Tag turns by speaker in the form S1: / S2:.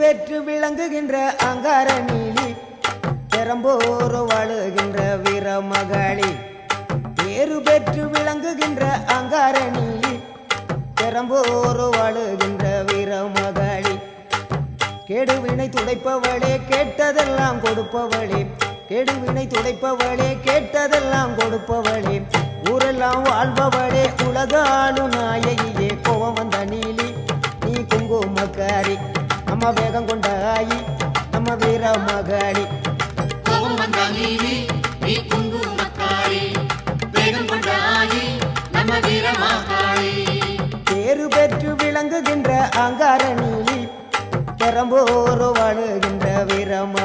S1: பெற்று விளங்குகின்ற அங்கார நீலி பெரம்போர் வாழுகின்ற வீரமகளி பேரு பெற்று விளங்குகின்ற அங்கார நீலி பெரம்போர் வாழுகின்ற வீரமகளி கேடுவினை துடைப்பவளே கேட்டதெல்லாம் கொடுப்பவளே கேடுவினை துடைப்பவளே கேட்டதெல்லாம் கொடுப்பவளே ஊரெல்லாம் வாழ்பவளே உலகாளு நாயகியே கோவம் வந்த நீலி நீ குங்குமக்காரி நம்ம வேகம் கொண்ட ஆயி நம்ம வீரமகளி
S2: கோவம் வந்த நீலி நீ குங்குமக்காரி வேகம் கொண்ட ஆயி நம்ம வீரமகளி
S1: பேரு பெற்று விளங்குகின்ற அங்கார நீலி பெரம்போர் வாழுகின்ற வீரம